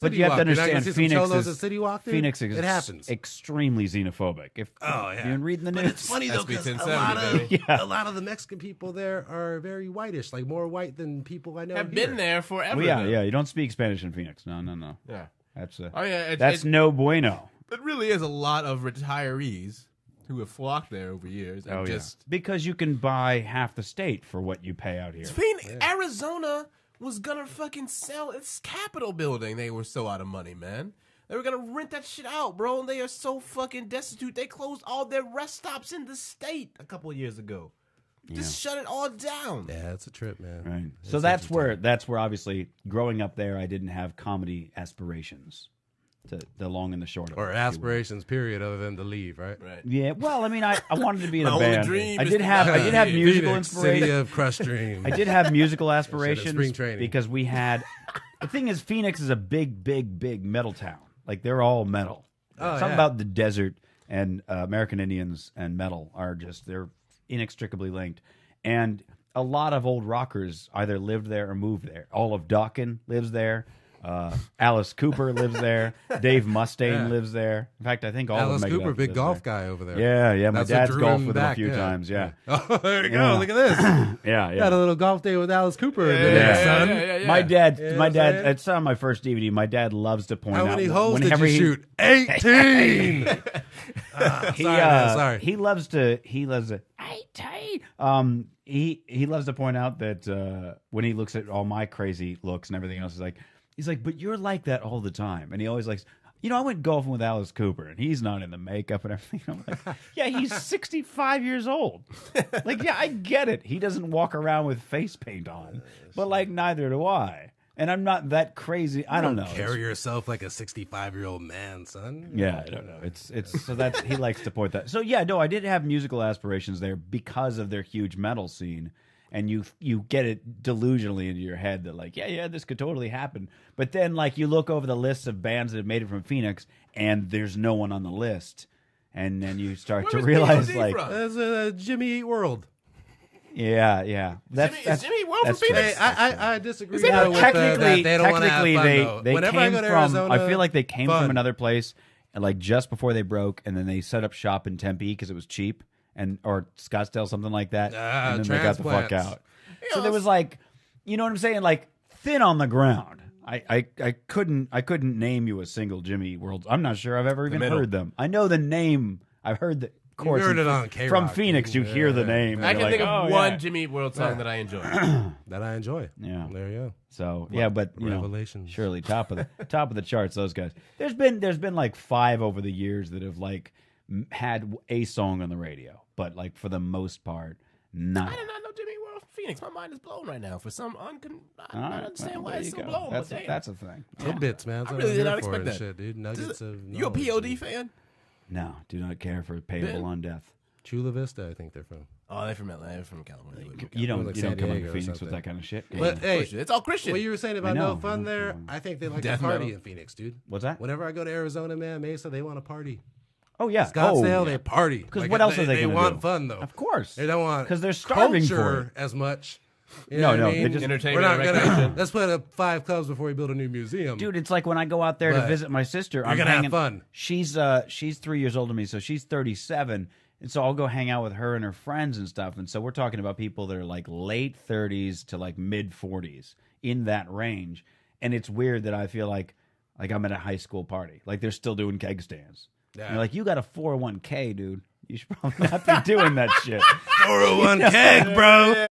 But you have to understand, Phoenix is it happens. extremely xenophobic. If you're reading the news, but it's funny though because a lot of the Mexican people there are very whitish, like more white than people I know have been there forever. Well, yeah. You don't speak Spanish in Phoenix. No. Yeah, that's no bueno. It really is a lot of retirees who have flocked there over years. And because you can buy half the state for what you pay out here. Arizona was gonna fucking sell its Capitol building. They were so out of money, man. They were gonna rent that shit out, bro. And they are so fucking destitute. They closed all their rest stops in the state a couple of years ago. Just shut it all down. Yeah, it's a trip, man. Right. So that's where obviously growing up there, I didn't have comedy aspirations. The long and the short of it. Or aspirations, period, other than to leave, right? Yeah. Well, I mean, I wanted to be in a My band. only dream I is did to have musical Phoenix, inspiration. City of crushed dreams. I did have musical aspirations spring training. because we had. The thing is, Phoenix is a big metal town. Like they're all metal. Something about the desert and American Indians and metal are they're inextricably linked. And a lot of old rockers either lived there or moved there. All of Dawkins lives there. Alice Cooper lives there. Dave Mustaine lives there. In fact, I think all Alice of Cooper, big golf guy over there. Yeah. My That's dad's golfed with him a few times. Yeah. Oh, there you go. Look at this. Yeah. Got a little golf day with Alice Cooper. Yeah. My dad. It's on my first DVD. My dad loves to point out how many holes whenever did you shoot? 18. Sorry. He loves to 18. He loves to point out that when he looks at all my crazy looks and everything else, he's like, but you're like that all the time. And he always likes, I went golfing with Alice Cooper, and he's not in the makeup and everything. I'm like, yeah, he's 65 years old. Like, yeah, I get it. He doesn't walk around with face paint on, but neither do I. And I'm not that crazy. I don't know. Carry yourself like a 65-year-old man, son. Yeah, I don't know. It's so that he likes to point that. So yeah, no, I did have musical aspirations there because of their huge metal scene. And you get it delusionally into your head that this could totally happen. But then you look over the list of bands that have made it from Phoenix, and there's no one on the list, and then you start to realize there's Jimmy Eat World. Yeah. Is Jimmy Eat World from Phoenix? I disagree. Technically, they don't want to have fun, they Whenever came I go to from. Arizona, I feel like they came from another place, and just before they broke, and then they set up shop in Tempe because it was cheap. Or Scottsdale, something like that, and then they got the fuck out. So there was you know what I'm saying, thin on the ground. I couldn't name you a single Jimmy World. I'm not sure I've ever even heard them. I know the name. I've heard the. Of course, heard it on K-Rock, from Phoenix, you hear the name. I can think of one Jimmy Eat World song that I enjoy. Yeah, there you go. So but Revelations. Surely top of the charts. Those guys. There's been 5 over the years that have had a song on the radio, but for the most part, not. I did not know Jimmy World from Phoenix. My mind is blown right now for some I don't understand why it's so blown. That's a thing. Tidbits, man. I really did not expect that. Shit, dude. Nuggets of you a P.O.D. fan? No, do not care for Payable on Death. Chula Vista, I think they're from. Oh, they're from LA. They're from California. You don't come into Phoenix with that kind of shit. But hey, it's all Christian. What you were saying about no fun there, I think they like to party in Phoenix, dude. What's that? Whenever I go to Arizona, man, Mesa, they want to party. Oh yeah, Scottsdale, they party. Because what else are they going to do? They want fun though. Of course, they don't want because they're starving for it as much. No, they just entertainment. We're not gonna let's put up 5 clubs before we build a new museum, dude. It's like when I go out there to visit my sister. I'm gonna have fun. She's 3 years older than me, so she's 37, and so I'll go hang out with her and her friends and stuff. And so we're talking about people that are late 30s to mid 40s, in that range. And it's weird that I feel like I'm at a high school party, they're still doing keg stands. Yeah. You're you got a 401k, dude. You should probably not be doing that shit. 401k, bro.